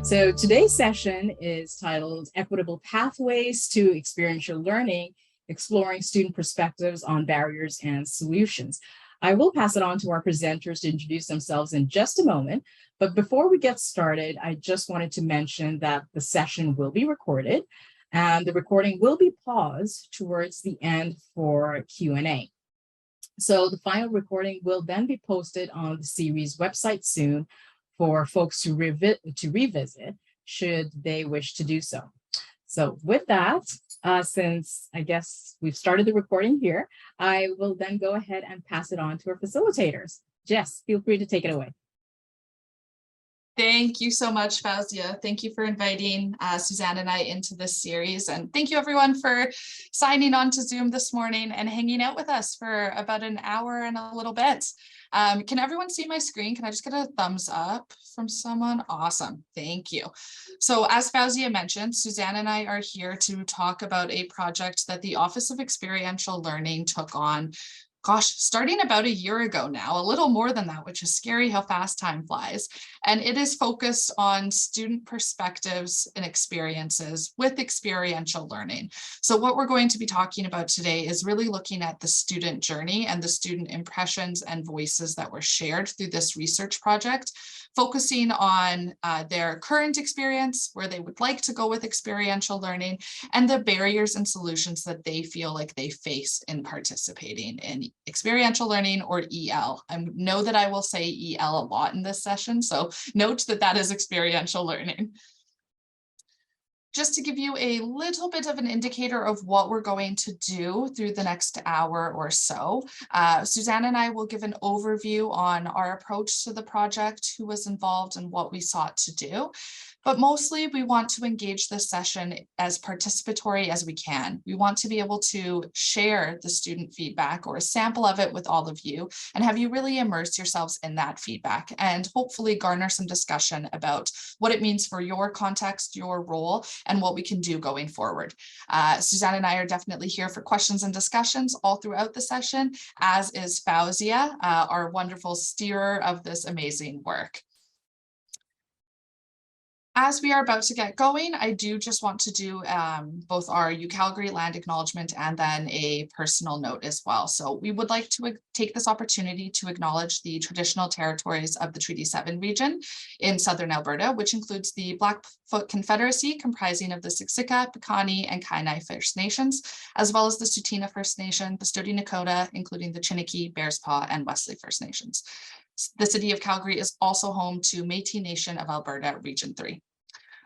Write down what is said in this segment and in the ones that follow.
So today's session is titled Equitable Pathways to Experiential Learning, Exploring Student Perspectives on Barriers and Solutions. I will pass it on to our presenters to introduce themselves in just a moment. But before we get started, I just wanted to mention that the session will be recorded and the recording will be paused towards the end for Q&A. So the final recording will then be posted on the series website soon for folks to revisit should they wish to do so. So with that, since I guess we've started the recording here, I will then go ahead and pass it on to our facilitators. Jess, feel free to take it away. Thank you so much, Fauzia. Thank you for inviting Suzanne and I into this series. And thank you everyone for signing on to Zoom this morning and hanging out with us for about an hour and a little bit. Can everyone see my screen? Can I just get a thumbs up from someone? Awesome, thank you. So as Fauzia mentioned, Suzanne and I are here to talk about a project that the Office of Experiential Learning took on, starting about a year ago now, a little more than that, which is scary how fast time flies. And it is focused on student perspectives and experiences with experiential learning. So what we're going to be talking about today is really looking at the student journey and the student impressions and voices that were shared through this research project, focusing on their current experience, where they would like to go with experiential learning, and the barriers and solutions that they feel like they face in participating in experiential learning, or EL. I know that I will say EL a lot in this session, so note that that is experiential learning. Just to give you a little bit of an indicator of what we're going to do through the next hour or so, Suzanne and I will give an overview on our approach to the project, who was involved, and what we sought to do. But mostly we want to engage this session as participatory as we can. We want to be able to share the student feedback or a sample of it with all of you and have you really immerse yourselves in that feedback and hopefully garner some discussion about what it means for your context, your role, and what we can do going forward. Suzanne and I are definitely here for questions and discussions all throughout the session, as is Fauzia, our wonderful steerer of this amazing work. As we are about to get going, I do just want to do both our UCalgary land acknowledgement and then a personal note as well. So we would like to take this opportunity to acknowledge the traditional territories of the Treaty 7 region in southern Alberta, which includes the Blackfoot Confederacy, comprising of the Siksika, Piikani, and Kainai First Nations, as well as the Tsuut'ina First Nation, the Stoney Nakoda, including the Chiniki, Bearspaw, and Wesley First Nations. The city of Calgary is also home to Métis Nation of Alberta, Region 3.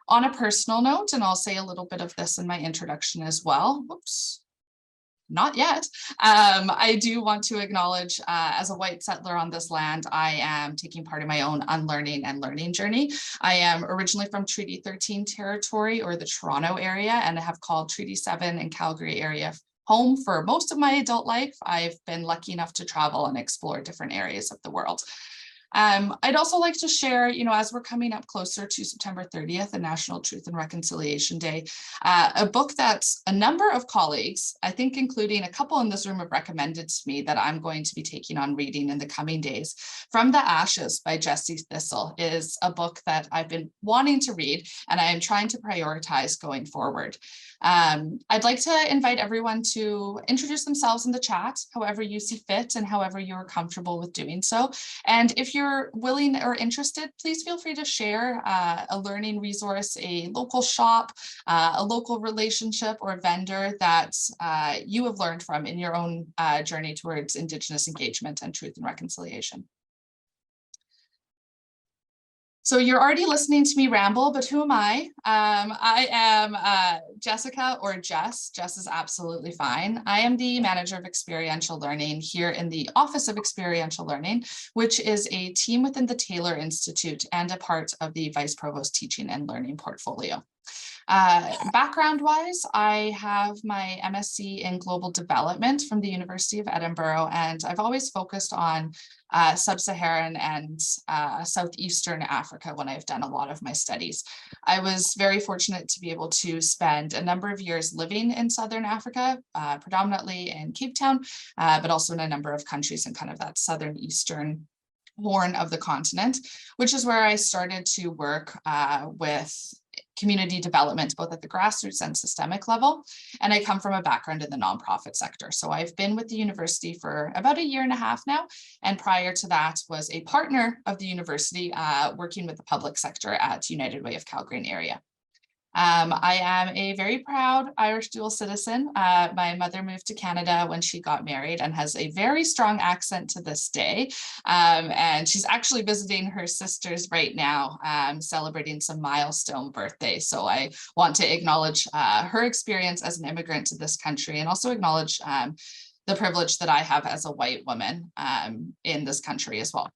On a personal note, and I'll say a little bit of this in my introduction as well, whoops, not yet. I do want to acknowledge, as a white settler on this land, I am taking part in my own unlearning and learning journey. I am originally from Treaty 13 territory, or the Toronto area, and I have called Treaty 7 and Calgary area home for most of my adult life. I've been lucky enough to travel and explore different areas of the world. I'd also like to share, as we're coming up closer to September 30th, and National Truth and Reconciliation Day, a book that a number of colleagues, I think including a couple in this room, have recommended to me that I'm going to be taking on reading in the coming days. From the Ashes by Jessie Thistle is a book that I've been wanting to read, and I am trying to prioritize going forward. I'd like to invite everyone to introduce themselves in the chat, however you see fit and however you're comfortable with doing so. And if you're willing or interested, please feel free to share a learning resource, a local shop, a local relationship or vendor that you have learned from in your own journey towards Indigenous engagement and truth and reconciliation. So you're already listening to me ramble, but who am I? I am Jessica, or Jess. Jess is absolutely fine. I am the manager of experiential learning here in the Office of Experiential Learning, which is a team within the Taylor Institute and a part of the Vice Provost Teaching and Learning portfolio. Background-wise, I have my MSc in Global Development from the University of Edinburgh, and I've always focused on Sub-Saharan and Southeastern Africa when I've done a lot of my studies. I was very fortunate to be able to spend a number of years living in Southern Africa, predominantly in Cape Town, but also in a number of countries in kind of that Southern Eastern horn of the continent, which is where I started to work with community development, both at the grassroots and systemic level. And I come from a background in the nonprofit sector. So I've been with the university for about a year and a half now. And prior to that was a partner of the university working with the public sector at United Way of Calgary and area. I am a very proud Irish dual citizen. My mother moved to Canada when she got married and has a very strong accent to this day. And she's actually visiting her sisters right now, celebrating some milestone birthdays. So I want to acknowledge her experience as an immigrant to this country and also acknowledge the privilege that I have as a white woman in this country as well.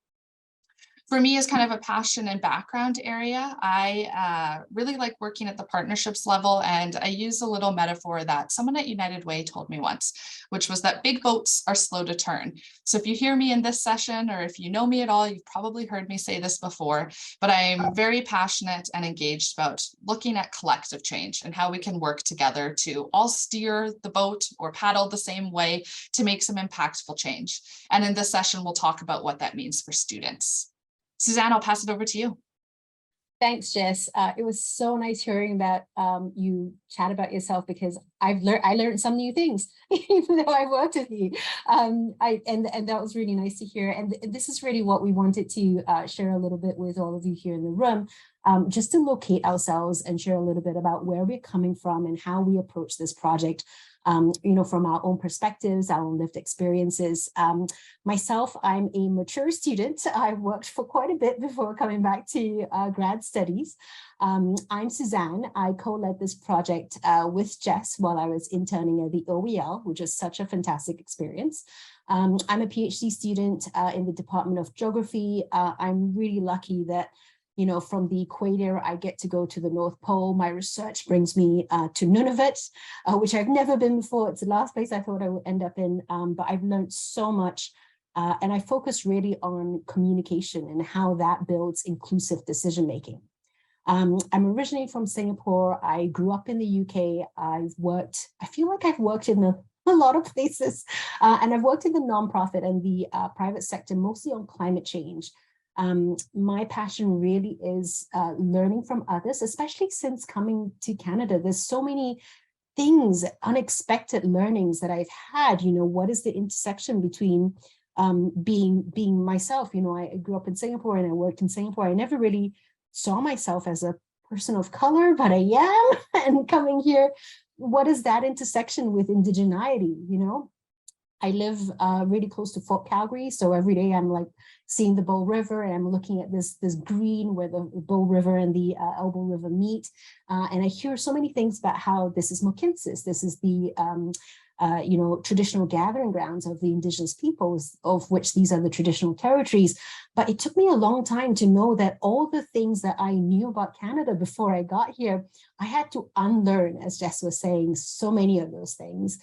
For me, as kind of a passion and background area, I really like working at the partnerships level. And I use a little metaphor that someone at United Way told me once, which was that big boats are slow to turn. So if you hear me in this session, or if you know me at all, you've probably heard me say this before, but I'm very passionate and engaged about looking at collective change and how we can work together to all steer the boat or paddle the same way to make some impactful change. And in this session, we'll talk about what that means for students. Suzanne, I'll pass it over to you. Thanks, Jess. It was so nice hearing about you chat about yourself, because I learned some new things, even though I worked with you. And that was really nice to hear. And this is really what we wanted to share a little bit with all of you here in the room, just to locate ourselves and share a little bit about where we're coming from and how we approach this project. From our own perspectives, our own lived experiences. Myself, I'm a mature student. I worked for quite a bit before coming back to grad studies. I'm Suzanne. I co-led this project with Jess while I was interning at the OEL, which is such a fantastic experience. I'm a PhD student in the Department of Geography. I'm really lucky that from the equator, I get to go to the North Pole. My research brings me to Nunavut, which I've never been before. It's the last place I thought I would end up in, but I've learned so much. And I focus really on communication and how that builds inclusive decision-making. I'm originally from Singapore. I grew up in the UK. I feel like I've worked in a lot of places, and I've worked in the nonprofit and the private sector, mostly on climate change. My passion really is learning from others, especially since coming to Canada. There's so many things, unexpected learnings that I've had. What is the intersection between being myself? I grew up in Singapore and I worked in Singapore. I never really saw myself as a person of color, but I am. And coming here, what is that intersection with indigeneity? I live really close to Fort Calgary, so every day I'm like seeing the Bow River, and I'm looking at this green where the Bow River and the Elbow River meet, and I hear so many things about how this is Mohkinstsis. This is the traditional gathering grounds of the Indigenous peoples, of which these are the traditional territories. But it took me a long time to know that all the things that I knew about Canada before I got here, I had to unlearn, as Jess was saying, so many of those things.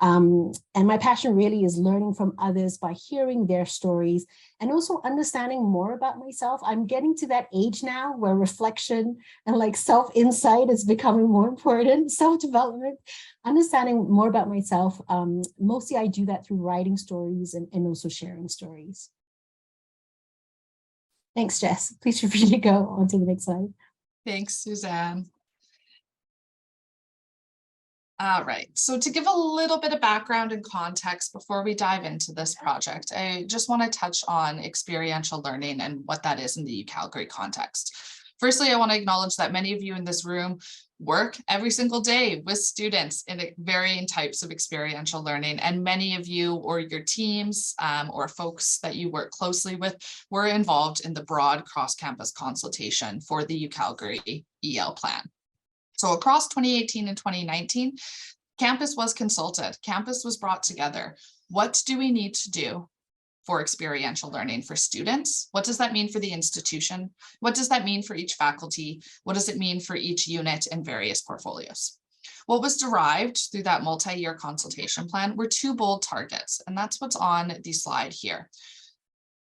And my passion really is learning from others by hearing their stories and also understanding more about myself. I'm getting to that age now where reflection and self-insight is becoming more important, self-development, understanding more about myself. Mostly I do that through writing stories and also sharing stories. Thanks, Jess. Please feel free to go on to the next slide. Thanks, Suzanne. All right, so to give a little bit of background and context before we dive into this project, I just want to touch on experiential learning and what that is in the Calgary context. Firstly, I want to acknowledge that many of you in this room work every single day with students in varying types of experiential learning, and many of you or your teams or folks that you work closely with were involved in the broad cross-campus consultation for the UCalgary EL plan. So across 2018 and 2019, campus was consulted, campus was brought together. What do we need to do for experiential learning for students? What does that mean for the institution? What does that mean for each faculty? What does it mean for each unit and various portfolios? What was derived through that multi-year consultation plan were two bold targets, and that's what's on the slide here.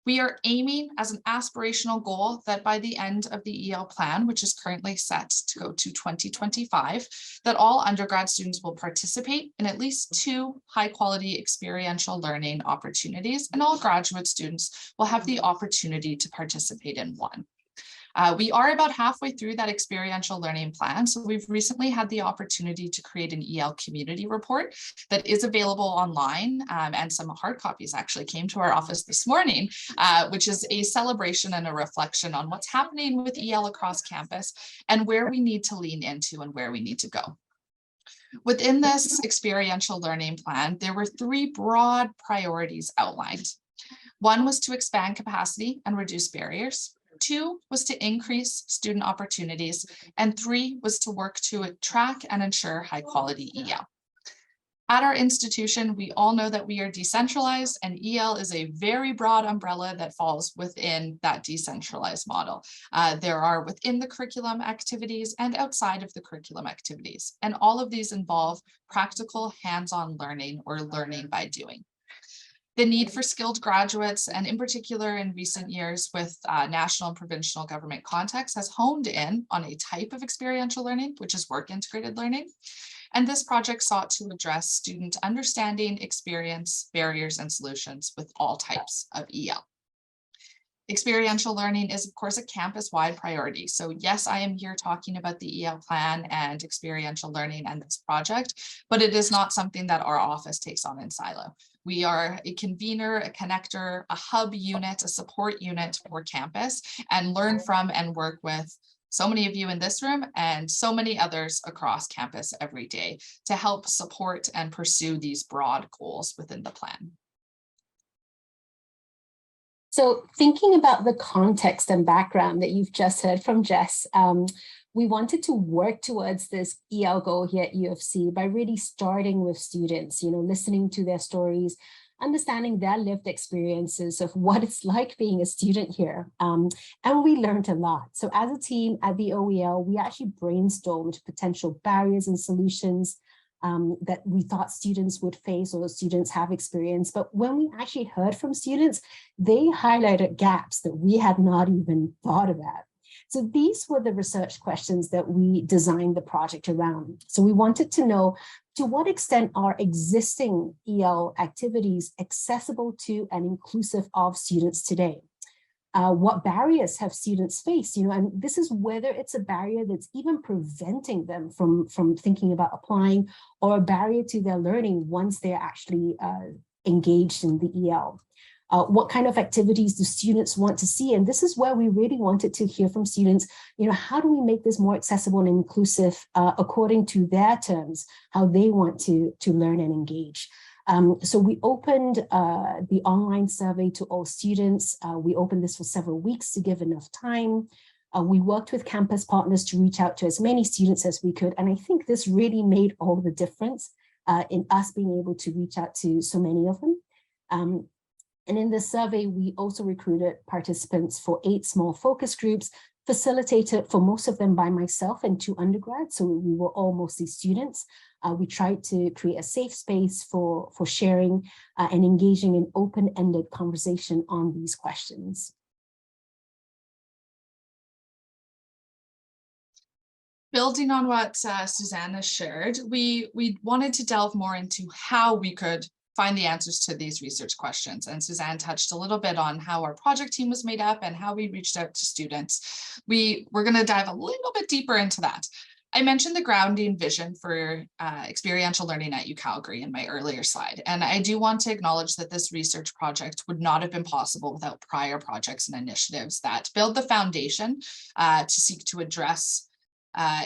We are aiming as an aspirational goal that by the end of the EL plan, which is currently set to go to 2025, that all undergrad students will participate in at least 2 high-quality experiential learning opportunities, and all graduate students will have the opportunity to participate in 1. We are about halfway through that experiential learning plan. So we've recently had the opportunity to create an EL community report that is available online, and some hard copies actually came to our office this morning, which is a celebration and a reflection on what's happening with EL across campus and where we need to lean into and where we need to go. Within this experiential learning plan, there were 3 broad priorities outlined. 1 was to expand capacity and reduce barriers. 2 was to increase student opportunities, and 3 was to work to attract and ensure high quality EL. At our institution, we all know that we are decentralized, and EL is a very broad umbrella that falls within that decentralized model. There are within the curriculum activities and outside of the curriculum activities, and all of these involve practical hands-on learning or learning by doing. The need for skilled graduates, and in particular in recent years with national and provincial government contexts, has honed in on a type of experiential learning, which is work integrated learning. And this project sought to address student understanding, experience, barriers, and solutions with all types of EL. Experiential learning is, of course, a campus-wide priority. So yes, I am here talking about the EL plan and experiential learning and this project, but it is not something that our office takes on in silo. We are a convener, a connector, a hub unit, a support unit for campus, and learn from and work with so many of you in this room and so many others across campus every day to help support and pursue these broad goals within the plan. So thinking about the context and background that you've just heard from Jess, we wanted to work towards this EL goal here at UFC by really starting with students, listening to their stories, understanding their lived experiences of what it's like being a student here. And we learned a lot. So as a team at the OEL, we actually brainstormed potential barriers and solutions that we thought students would face or students have experienced. But when we actually heard from students, they highlighted gaps that we had not even thought about. So these were the research questions that we designed the project around. So we wanted to know, to what extent are existing EL activities accessible to and inclusive of students today? What barriers have students faced, and this is whether it's a barrier that's even preventing them from thinking about applying, or a barrier to their learning once they're actually engaged in the EL. What kind of activities do students want to see? And this is where we really wanted to hear from students, how do we make this more accessible and inclusive according to their terms, how they want to learn and engage. So we opened the online survey to all students. We opened this for several weeks to give enough time. We worked with campus partners to reach out to as many students as we could. And I think this really made all the difference in us being able to reach out to so many of them. And in the survey, we also recruited participants for 8 small focus groups, facilitated for most of them by myself and 2 undergrads. So we were all mostly students. We tried to create a safe space for sharing and engaging in open-ended conversation on these questions. Building on what Susanna shared, we wanted to delve more into how we could find the answers to these research questions. And Suzanne touched a little bit on how our project team was made up and how we reached out to students. We're going to dive a little bit deeper into that. I mentioned the grounding vision for experiential learning at UCalgary in my earlier slide. And I do want to acknowledge that this research project would not have been possible without prior projects and initiatives that build the foundation to seek to address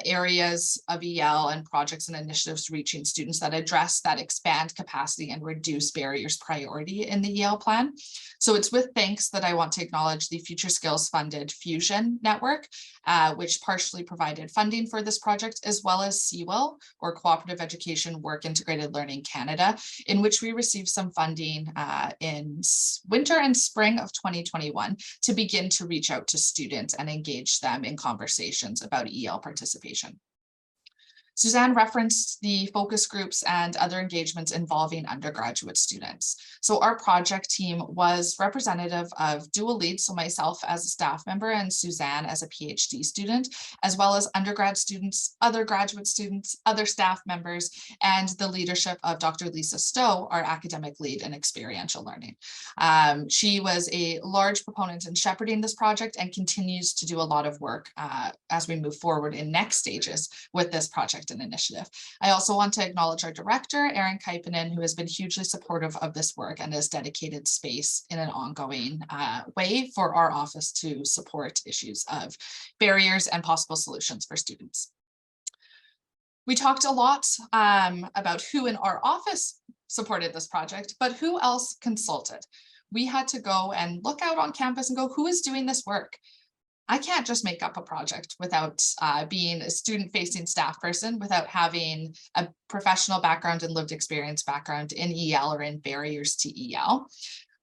areas of EL and projects and initiatives reaching students that address that expand capacity and reduce barriers priority in the EL plan. So it's with thanks that I want to acknowledge the Future Skills funded Fusion Network, which partially provided funding for this project, as well as CWIL, or Cooperative Education Work Integrated Learning Canada, in which we received some funding in winter and spring of 2021 to begin to reach out to students and engage them in conversations about EL participation. Suzanne referenced the focus groups and other engagements involving undergraduate students. So our project team was representative of dual leads, so myself as a staff member and Suzanne as a PhD student, as well as undergrad students, other graduate students, other staff members, and the leadership of Dr. Lisa Stowe, our academic lead in experiential learning. She was a large proponent in shepherding this project and continues to do a lot of work as we move forward in next stages with this project and initiative. I also want to acknowledge our director, Erin Kaipanen, who has been hugely supportive of this work and has dedicated space in an ongoing way for our office to support issues of barriers and possible solutions for students. We talked a lot about who in our office supported this project, but who else consulted? We had to go and look out on campus and go, who is doing this work? I can't just make up a project without being a student-facing staff person, without having a professional background and lived experience background in EL or in barriers to EL.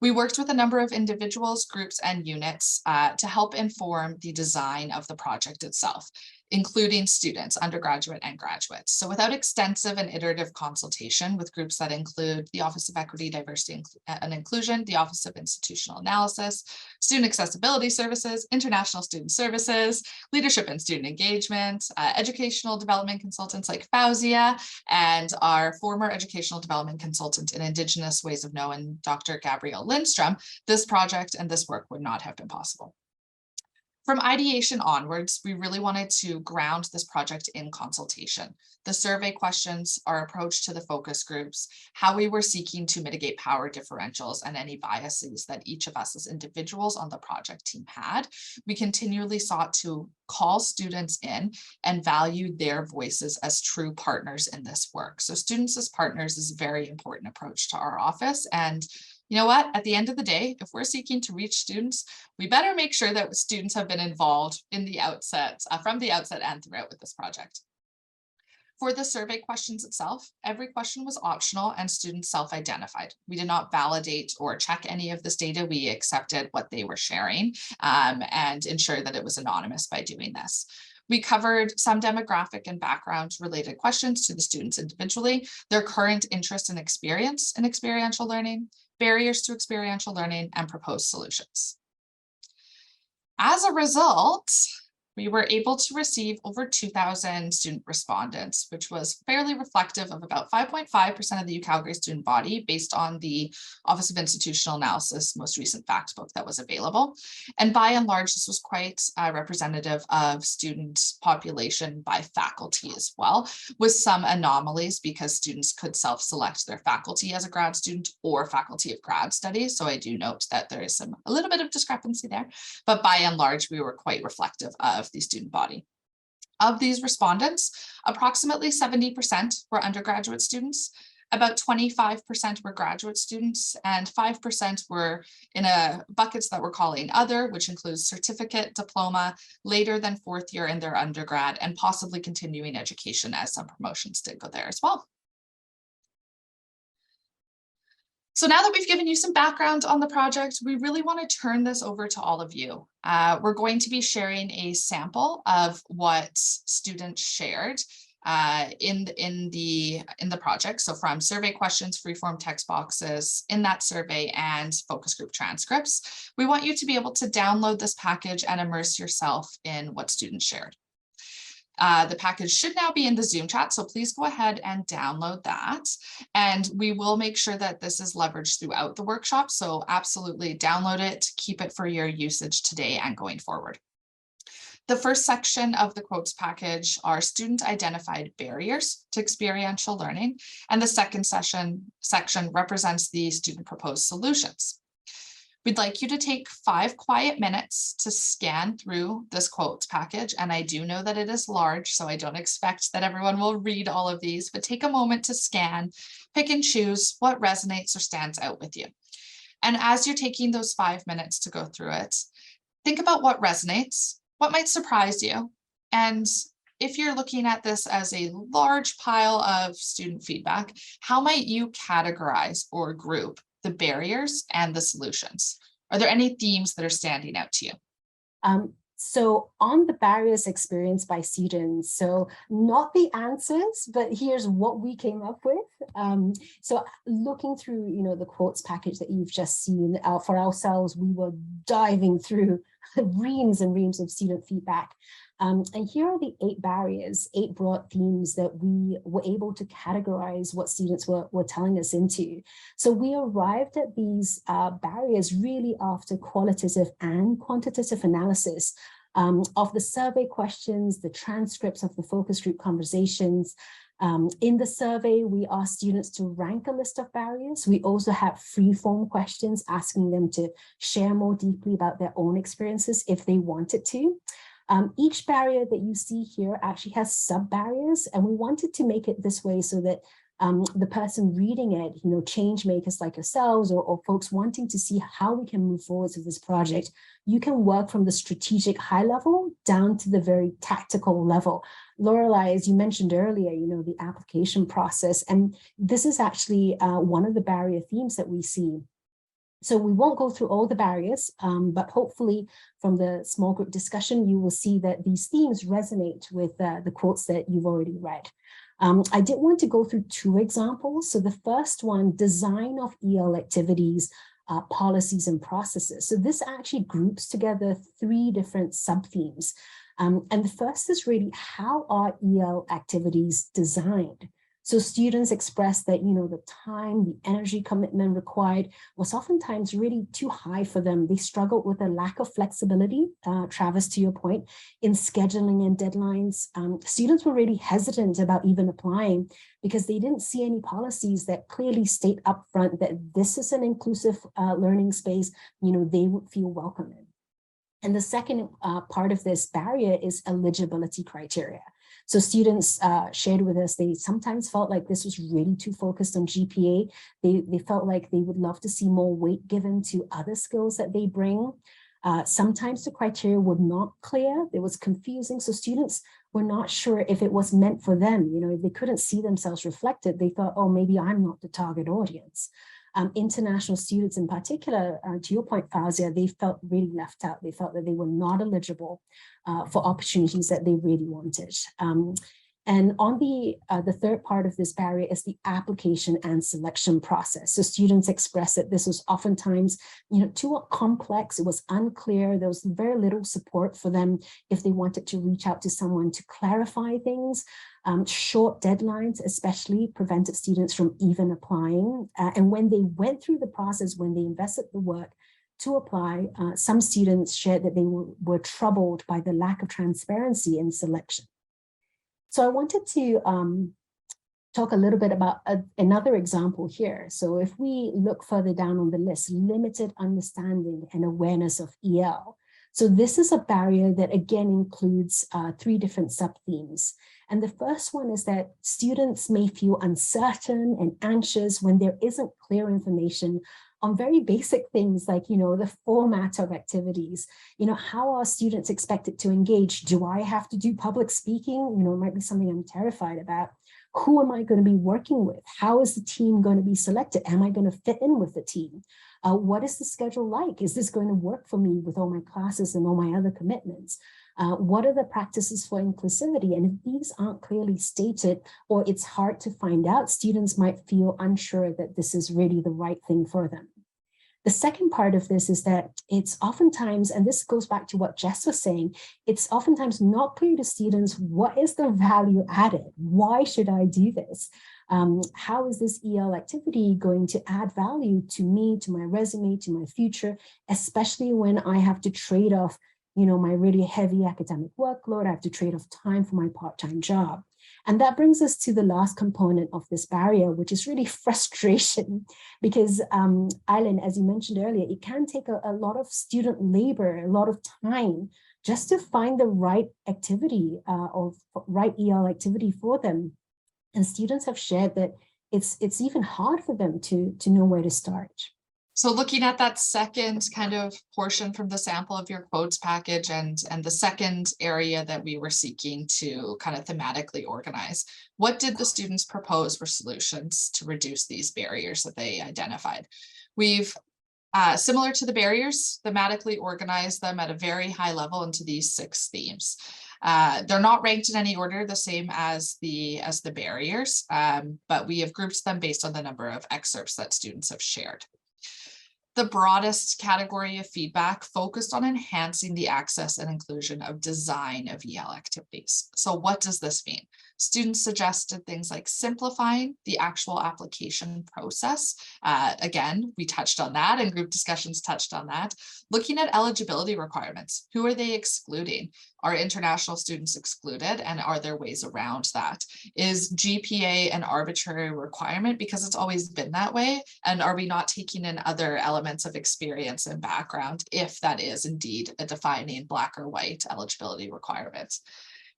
We worked with a number of individuals, groups, and units to help inform the design of the project itself, including students, undergraduate and graduates. So without extensive and iterative consultation with groups that include the Office of Equity, Diversity, and Inclusion, the Office of Institutional Analysis, Student Accessibility Services, International Student Services, Leadership and Student Engagement, Educational Development Consultants like Fauzia, and our former Educational Development Consultant in Indigenous Ways of Knowing, Dr. Gabrielle Lindstrom, this project and this work would not have been possible. From ideation onwards, we really wanted to ground this project in consultation. The survey questions, our approach to the focus groups, how we were seeking to mitigate power differentials and any biases that each of us as individuals on the project team had. We continually sought to call students in and value their voices as true partners in this work. So students as partners is a very important approach to our office. And you know what, at the end of the day, if we're seeking to reach students, we better make sure that students have been involved in the outset, from the outset and throughout with this project. For the survey questions itself, every question was optional and students self-identified. We did not validate or check any of this data. We accepted what they were sharing and ensured that it was anonymous by doing this. We covered some demographic and background related questions to the students individually, their current interest and experience in experiential learning, barriers to experiential learning, and proposed solutions. As a result, we were able to receive over 2,000 student respondents, which was fairly reflective of about 5.5% of the UCalgary student body based on the Office of Institutional Analysis most recent fact book that was available. And by and large, this was quite representative of student population by faculty as well, with some anomalies because students could self-select their faculty as a grad student or faculty of grad studies. So I do note that there is a little bit of discrepancy there, but by and large, we were quite reflective of the student body. Of these respondents, approximately 70% were undergraduate students, about 25% were graduate students, and 5% were in buckets that we're calling other, which includes certificate, diploma, later than fourth year in their undergrad, and possibly continuing education, as some promotions did go there as well. So now that we've given you some background on the project, we really want to turn this over to all of you. We're going to be sharing a sample of what students shared in the project. So from survey questions, freeform text boxes in that survey, and focus group transcripts. We want you to be able to download this package and immerse yourself in what students shared. The package should now be in the Zoom chat, so please go ahead and download that. And we will make sure that this is leveraged throughout the workshop. So absolutely download it, keep it for your usage today and going forward. The first section of the quotes package are student identified barriers to experiential learning. And the second section represents the student proposed solutions. We'd like you to take 5 quiet minutes to scan through this quotes package. And I do know that it is large, so I don't expect that everyone will read all of these, but take a moment to scan, pick and choose what resonates or stands out with you. And as you're taking those 5 minutes to go through it, think about what resonates, what might surprise you. And if you're looking at this as a large pile of student feedback, how might you categorize or group the barriers and the solutions? Are there any themes that are standing out to you? So on the barriers experienced by students, so not the answers, but here's what we came up with. So looking through, the quotes package that you've just seen, for ourselves, we were diving through reams and reams of student feedback. And here are the 8 barriers, 8 broad themes that we were able to categorize what students were telling us into. So we arrived at these barriers really after qualitative and quantitative analysis of the survey questions, the transcripts of the focus group conversations. In the survey, we asked students to rank a list of barriers. We also have free-form questions asking them to share more deeply about their own experiences if they wanted to. Each barrier that you see here actually has sub-barriers, and we wanted to make it this way so that the person reading it, change makers like yourselves or folks wanting to see how we can move forward with this project, you can work from the strategic high level down to the very tactical level. Lorelei, as you mentioned earlier, the application process, and this is actually one of the barrier themes that we see. So we won't go through all the barriers, but hopefully from the small group discussion, you will see that these themes resonate with the quotes that you've already read. I did want to go through 2 examples. So the first one, design of EL activities, policies and processes. So this actually groups together 3 different sub-themes. And the first is really, how are EL activities designed? So students expressed that, the time, the energy commitment required was oftentimes really too high for them. They struggled with a lack of flexibility, Travis, to your point, in scheduling and deadlines. Students were really hesitant about even applying because they didn't see any policies that clearly state upfront that this is an inclusive learning space, they would feel welcome in. And the second part of this barrier is eligibility criteria. So students shared with us, they sometimes felt like this was really too focused on GPA. They felt like they would love to see more weight given to other skills that they bring. Sometimes the criteria were not clear. It was confusing. So students were not sure if it was meant for them. If they couldn't see themselves reflected, they thought, oh, maybe I'm not the target audience. International students in particular, to your point, Fazia, they felt really left out. They felt that they were not eligible for opportunities that they really wanted. And on the third part of this barrier is the application and selection process. So students expressed that this was oftentimes, too complex. It was unclear. There was very little support for them if they wanted to reach out to someone to clarify things. Short deadlines especially prevented students from even applying. And when they went through the process, when they invested the work to apply, some students shared that they were troubled by the lack of transparency in selection. So I wanted to talk a little bit about another example here. So if we look further down on the list, limited understanding and awareness of EL. So this is a barrier that again includes 3 different sub-themes. And the first one is that students may feel uncertain and anxious when there isn't clear information on very basic things like, the format of activities. How are students expected to engage? Do I have to do public speaking? It might be something I'm terrified about. Who am I going to be working with? How is the team going to be selected? Am I going to fit in with the team? What is the schedule like? Is this going to work for me with all my classes and all my other commitments? What are the practices for inclusivity? And if these aren't clearly stated, or it's hard to find out, students might feel unsure that this is really the right thing for them. The second part of this is that it's oftentimes, and this goes back to what Jess was saying, it's oftentimes not clear to students, what is the value added? Why should I do this? How is this EL activity going to add value to me, to my resume, to my future, especially when I have to trade off, my really heavy academic workload, I have to trade off time for my part-time job. And that brings us to the last component of this barrier, which is really frustration, because Eileen, as you mentioned earlier, it can take a lot of student labor, a lot of time just to find the right activity or right EL activity for them. And students have shared that it's even hard for them to know where to start. So looking at that second kind of portion from the sample of your quotes package and the second area that we were seeking to kind of thematically organize, what did the students propose for solutions to reduce these barriers that they identified? We've Similar to the barriers, thematically organize them at a very high level into these 6 themes. They're not ranked in any order, the same as the barriers, but we have grouped them based on the number of excerpts that students have shared. The broadest category of feedback focused on enhancing the access and inclusion of design of EL activities. So what does this mean? Students suggested things like simplifying the actual application process. Again, we touched on that and group discussions touched on that. Looking at eligibility requirements. Who are they excluding? Are international students excluded, and are there ways around that? Is GPA an arbitrary requirement because it's always been that way? And are we not taking in other elements of experience and background if that is indeed a defining black or white eligibility requirement?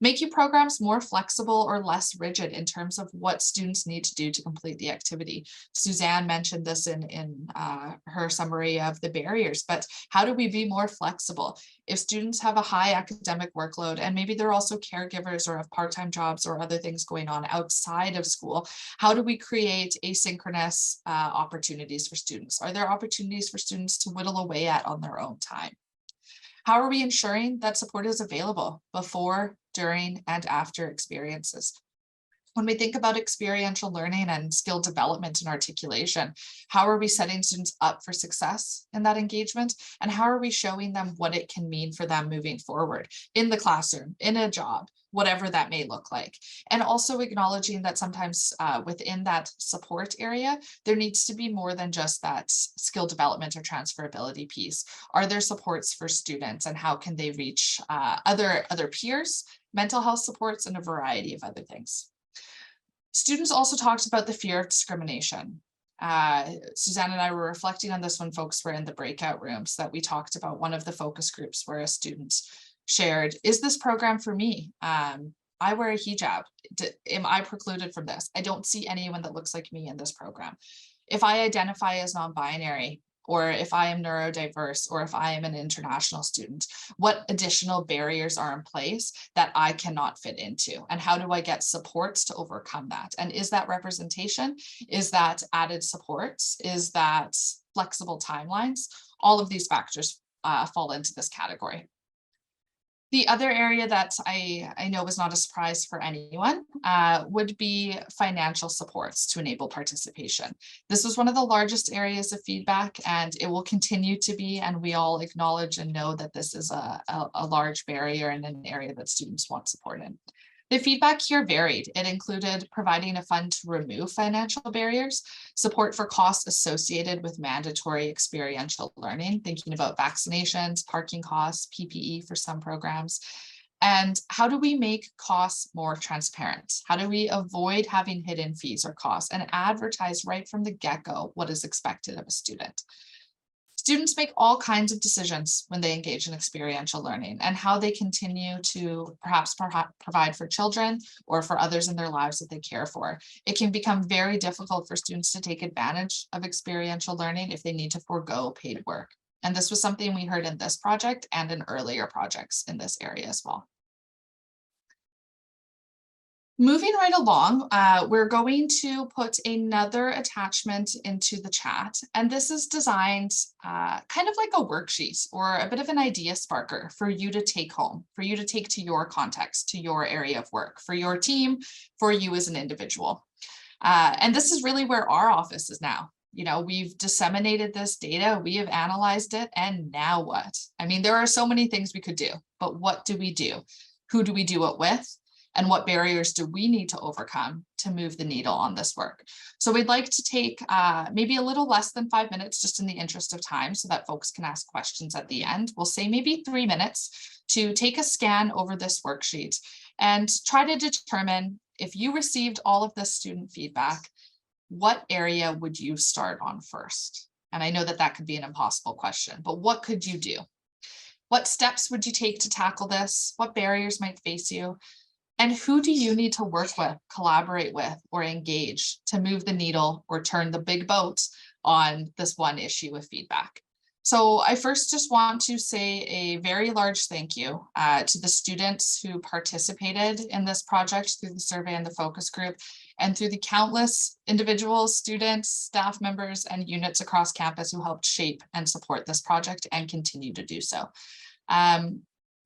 Making programs more flexible or less rigid in terms of what students need to do to complete the activity. Suzanne mentioned this in her summary of the barriers, but how do we be more flexible? If students have a high academic workload and maybe they're also caregivers or have part-time jobs or other things going on outside of school, how do we create asynchronous opportunities for students? Are there opportunities for students to whittle away at on their own time? How are we ensuring that support is available before, during, and after experiences? When we think about experiential learning and skill development and articulation, how are we setting students up for success in that engagement? And how are we showing them what it can mean for them moving forward in the classroom, in a job, whatever that may look like? And also acknowledging that sometimes within that support area, there needs to be more than just that skill development or transferability piece. Are there supports for students, and how can they reach other peers, mental health supports, and a variety of other things? Students also talked about the fear of discrimination. Suzanne and I were reflecting on this when folks were in the breakout rooms, that we talked about one of the focus groups where a student shared, is this program for me? I wear a hijab. Am I precluded from this? I don't see anyone that looks like me in this program. If I identify as non-binary, or if I am neurodiverse, or if I am an international student, what additional barriers are in place that I cannot fit into? And how do I get supports to overcome that? And is that representation? Is that added supports? Is that flexible timelines? All of these factors fall into this category. The other area that I know was not a surprise for anyone would be financial supports to enable participation. This was one of the largest areas of feedback, and it will continue to be, and we all acknowledge and know that this is a large barrier and an area that students want support in. The feedback here varied. It included providing a fund to remove financial barriers, support for costs associated with mandatory experiential learning, thinking about vaccinations, parking costs, PPE for some programs. And how do we make costs more transparent? How do we avoid having hidden fees or costs and advertise right from the get-go what is expected of a student? Students make all kinds of decisions when they engage in experiential learning, and how they continue to perhaps provide for children or for others in their lives that they care for. It can become very difficult for students to take advantage of experiential learning if they need to forego paid work. And this was something we heard in this project and in earlier projects in this area as well. Moving right along, we're going to put another attachment into the chat, and this is designed kind of like a worksheet or a bit of an idea sparker for you to take home, for you to take to your context, to your area of work, for your team, for you as an individual. And this is really where our office is now. You know, we've disseminated this data, we have analyzed it, and now what? I mean, there are so many things we could do, but what do we do? Who do we do it with? And what barriers do we need to overcome to move the needle on this work? So we'd like to take maybe a little less than 5 minutes, just in the interest of time, so that folks can ask questions at the end. We'll say maybe 3 minutes to take a scan over this worksheet and try to determine, if you received all of this student feedback, what area would you start on first? And I know that that could be an impossible question, but what could you do? What steps would you take to tackle this? What barriers might face you? And who do you need to work with, collaborate with, or engage to move the needle or turn the big boat on this one issue of feedback? So I first just want to say a very large thank you to the students who participated in this project through the survey and the focus group, and through the countless individuals, students, staff members, and units across campus who helped shape and support this project and continue to do so.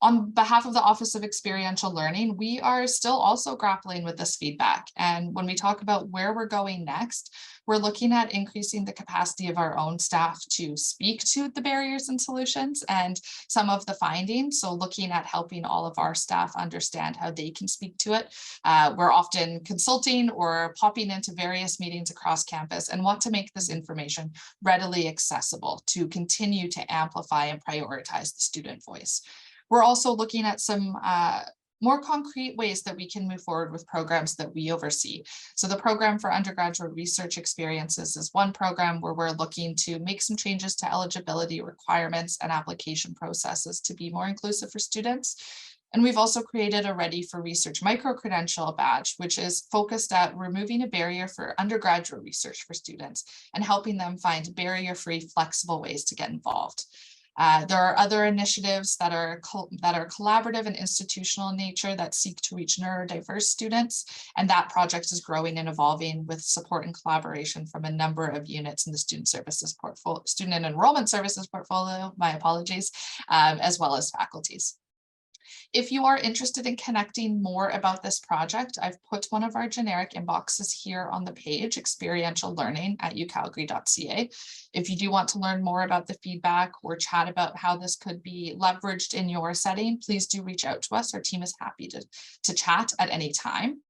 On behalf of the Office of Experiential Learning, we are still also grappling with this feedback. And when we talk about where we're going next, we're looking at increasing the capacity of our own staff to speak to the barriers and solutions and some of the findings. So looking at helping all of our staff understand how they can speak to it. We're often consulting or popping into various meetings across campus and want to make this information readily accessible to continue to amplify and prioritize the student voice. We're also looking at some more concrete ways that we can move forward with programs that we oversee. So the program for undergraduate research experiences is one program where we're looking to make some changes to eligibility requirements and application processes to be more inclusive for students. And we've also created a Ready for Research micro-credential badge, which is focused at removing a barrier for undergraduate research for students and helping them find barrier-free, flexible ways to get involved. There are other initiatives that are collaborative and institutional in nature that seek to reach neurodiverse students, and that project is growing and evolving with support and collaboration from a number of units in the student and enrollment services portfolio, my apologies, as well as faculties. If you are interested in connecting more about this project, I've put one of our generic inboxes here on the page, experientiallearning@ucalgary.ca. If you do want to learn more about the feedback or chat about how this could be leveraged in your setting, please do reach out to us. Our team is happy to chat at any time.